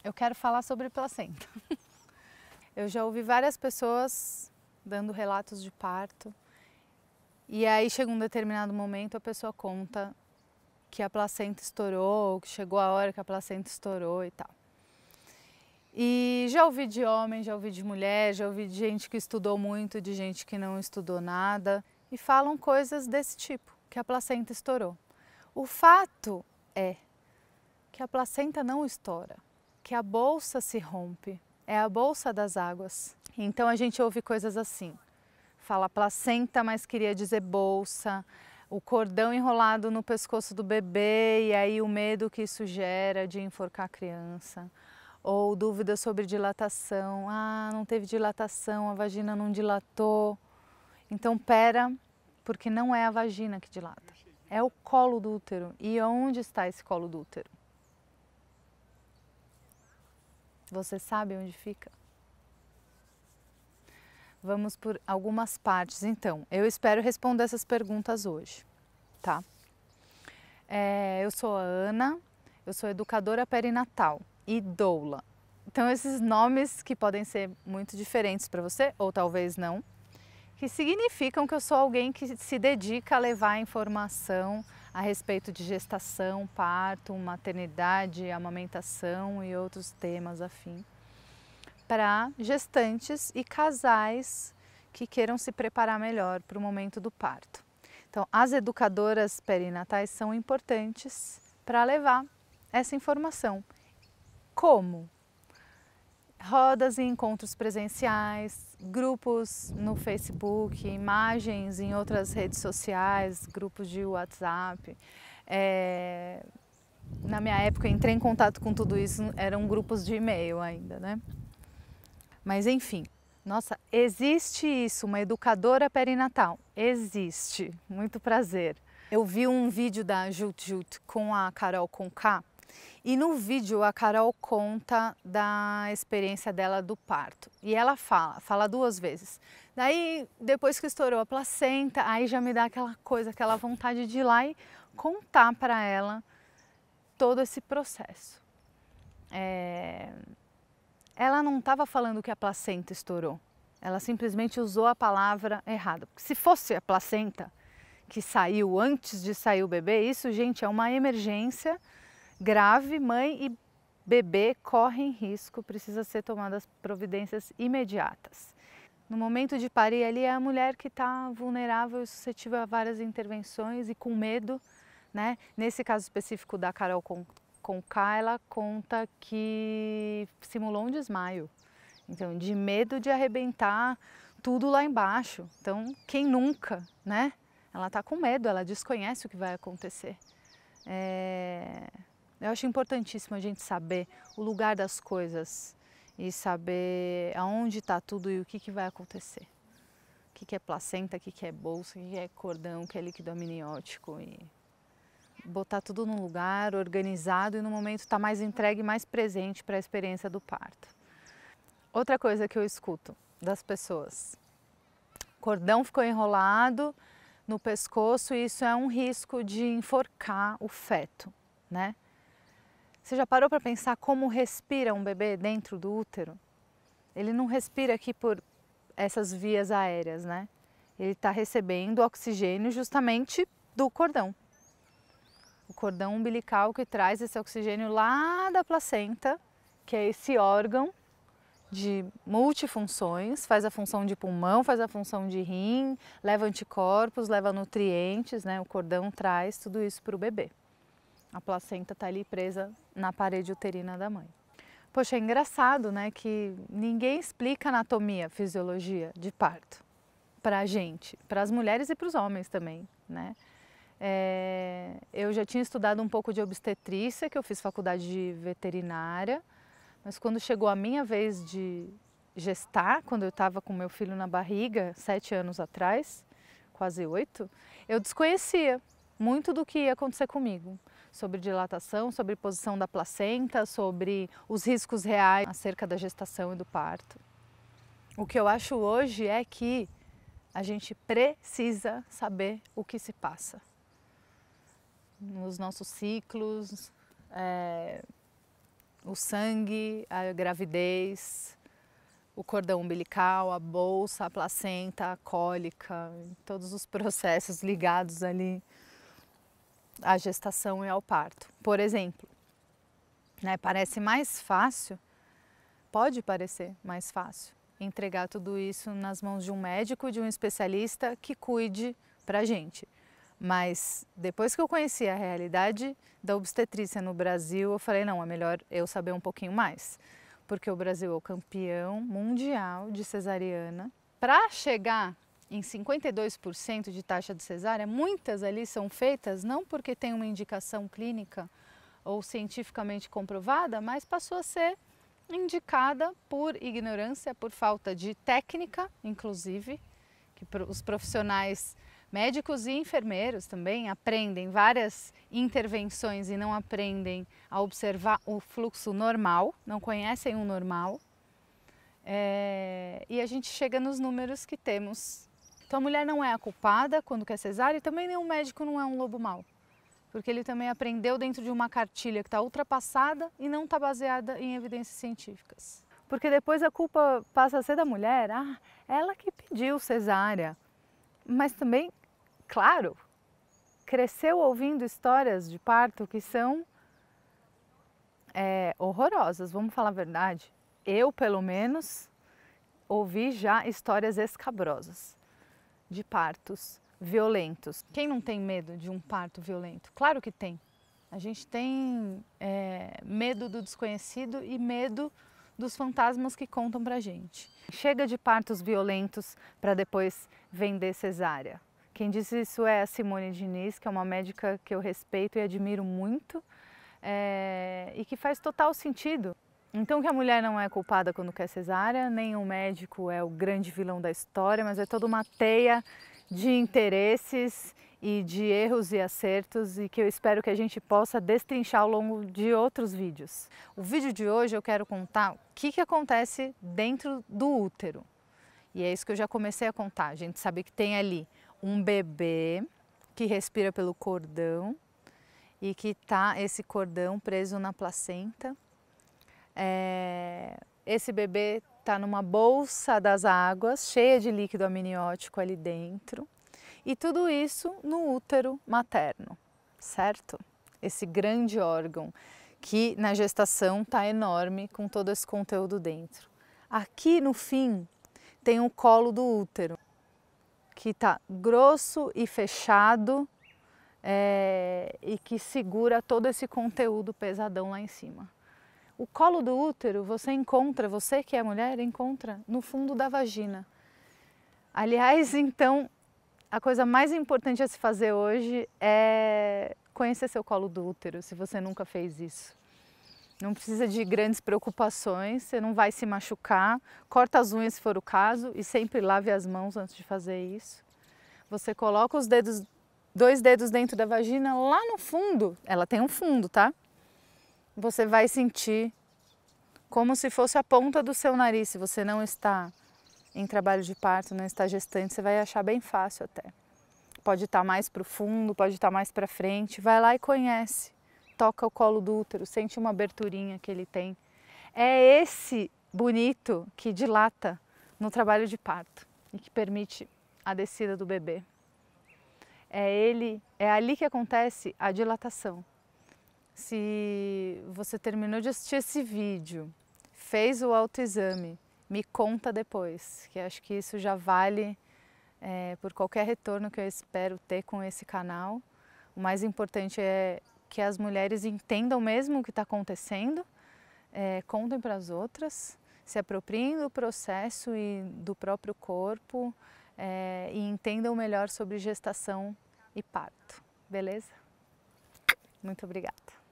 eu quero falar sobre placenta. Eu já ouvi várias pessoas dando relatos de parto e aí chega um determinado momento a pessoa conta que a placenta estourou, que chegou a hora que a placenta estourou e tal. E já ouvi de homem, já ouvi de mulher, já ouvi de gente que estudou muito, de gente que não estudou nada e falam coisas desse tipo, que a placenta estourou. O fato é que a placenta não estoura, que a bolsa se rompe, é a bolsa das águas. Então a gente ouve coisas assim, fala placenta, mas queria dizer bolsa, o cordão enrolado no pescoço do bebê e aí o medo que isso gera de enforcar a criança. Ou dúvidas sobre dilatação, não teve dilatação, a vagina não dilatou. Então pera, porque não é a vagina que dilata, é o colo do útero. E onde está esse colo do útero? Você sabe onde fica? Vamos por algumas partes, então. Eu espero responder essas perguntas hoje, tá? Eu sou a Ana, eu sou educadora perinatal e doula. Então esses nomes que podem ser muito diferentes para você, ou talvez não, que significam que eu sou alguém que se dedica a levar informação a respeito de gestação, parto, maternidade, amamentação e outros temas afim para gestantes e casais que queiram se preparar melhor para o momento do parto. Então, as educadoras perinatais são importantes para levar essa informação. Como? Rodas e encontros presenciais, grupos no Facebook, imagens em outras redes sociais, grupos de WhatsApp. Na minha época, eu entrei em contato com tudo isso, eram grupos de e-mail ainda, né? Mas enfim, nossa, existe isso, uma educadora perinatal? Existe, muito prazer. Eu vi um vídeo da Jut Jut com a Carol Conká e no vídeo a Carol conta da experiência dela do parto. E ela fala duas vezes. Daí, depois que estourou a placenta, aí já me dá aquela coisa, aquela vontade de ir lá e contar para ela todo esse processo. Ela não estava falando que a placenta estourou, ela simplesmente usou a palavra errada. Porque se fosse a placenta que saiu antes de sair o bebê, isso, gente, é uma emergência grave, mãe e bebê correm risco, precisa ser tomadas providências imediatas. No momento de parir ali é a mulher que está vulnerável e suscetível a várias intervenções e com medo, né? Nesse caso específico da Carol Conká, ela conta que simulou um desmaio, então de medo de arrebentar tudo lá embaixo. Então quem nunca, né? Ela está com medo, ela desconhece o que vai acontecer. Eu acho importantíssimo a gente saber o lugar das coisas e saber aonde está tudo e o que vai acontecer. O que é placenta, o que é bolsa, o que é cordão, o que é líquido amniótico e botar tudo num lugar organizado e no momento estar mais entregue, mais presente para a experiência do parto. Outra coisa que eu escuto das pessoas, cordão ficou enrolado no pescoço e isso é um risco de enforcar o feto, né? Você já parou para pensar como respira um bebê dentro do útero? Ele não respira aqui por essas vias aéreas, né? Ele está recebendo oxigênio justamente do cordão. O cordão umbilical que traz esse oxigênio lá da placenta, que é esse órgão de multifunções, faz a função de pulmão, faz a função de rim, leva anticorpos, leva nutrientes, né? O cordão traz tudo isso para o bebê. A placenta está ali presa na parede uterina da mãe. Poxa, é engraçado, né, que ninguém explica anatomia, fisiologia de parto para a gente, para as mulheres e para os homens também, né? Eu já tinha estudado um pouco de obstetrícia, que eu fiz faculdade de veterinária, mas quando chegou a minha vez de gestar, quando eu estava com meu filho na barriga, 7 anos atrás, quase 8, eu desconhecia muito do que ia acontecer comigo, sobre dilatação, sobre posição da placenta, sobre os riscos reais acerca da gestação e do parto. O que eu acho hoje é que a gente precisa saber o que se passa nos nossos ciclos, o sangue, a gravidez, o cordão umbilical, a bolsa, a placenta, a cólica, todos os processos ligados ali à gestação e ao parto. Por exemplo, né, parece mais fácil, pode parecer mais fácil, entregar tudo isso nas mãos de um médico, de um especialista que cuide pra gente. Mas depois que eu conheci a realidade da obstetrícia no Brasil, eu falei, não, é melhor eu saber um pouquinho mais. Porque o Brasil é o campeão mundial de cesariana. Para chegar em 52% de taxa de cesárea, muitas ali são feitas não porque tem uma indicação clínica ou cientificamente comprovada, mas passou a ser indicada por ignorância, por falta de técnica, inclusive, que os profissionais médicos e enfermeiros também aprendem várias intervenções e não aprendem a observar o fluxo normal, não conhecem o normal. E a gente chega nos números que temos. Então a mulher não é a culpada quando quer cesárea e também nenhum médico não é um lobo mau. Porque ele também aprendeu dentro de uma cartilha que está ultrapassada e não está baseada em evidências científicas. Porque depois a culpa passa a ser da mulher, ela que pediu cesárea. Mas também, claro, cresceu ouvindo histórias de parto que são horrorosas, vamos falar a verdade. Eu, pelo menos, ouvi já histórias escabrosas de partos violentos. Quem não tem medo de um parto violento? Claro que tem. A gente tem medo do desconhecido e medo dos fantasmas que contam pra gente. Chega de partos violentos para depois vender cesárea. Quem disse isso é a Simone Diniz, que é uma médica que eu respeito e admiro muito e que faz total sentido. Então que a mulher não é culpada quando quer cesárea, nem o médico é o grande vilão da história, mas é toda uma teia de interesses e de erros e acertos e que eu espero que a gente possa destrinchar ao longo de outros vídeos. O vídeo de hoje eu quero contar o que acontece dentro do útero. E é isso que eu já comecei a contar. A gente sabe que tem ali um bebê que respira pelo cordão e que tá esse cordão preso na placenta. Esse bebê está numa bolsa das águas, cheia de líquido amniótico ali dentro. E tudo isso no útero materno, certo? Esse grande órgão que na gestação está enorme com todo esse conteúdo dentro. Aqui no fim tem o colo do útero, que está grosso e fechado e que segura todo esse conteúdo pesadão lá em cima. O colo do útero você que é mulher, encontra no fundo da vagina. Aliás, então, a coisa mais importante a se fazer hoje é conhecer seu colo do útero, se você nunca fez isso. Não precisa de grandes preocupações, você não vai se machucar, corta as unhas se for o caso e sempre lave as mãos antes de fazer isso. Você coloca os dedos, 2 dedos dentro da vagina, lá no fundo, ela tem um fundo, tá? Você vai sentir como se fosse a ponta do seu nariz. Se você não está em trabalho de parto, não está gestante, você vai achar bem fácil até. Pode estar mais para o fundo, pode estar mais para frente. Vai lá e conhece. Toca o colo do útero, sente uma aberturinha que ele tem. É esse bonito que dilata no trabalho de parto e que permite a descida do bebê. É ali que acontece a dilatação. Se você terminou de assistir esse vídeo, fez o autoexame, me conta depois, que acho que isso já vale por qualquer retorno que eu espero ter com esse canal. O mais importante é que as mulheres entendam mesmo o que está acontecendo, contem para as outras, se apropriem do processo e do próprio corpo e entendam melhor sobre gestação e parto, beleza? Muito obrigada.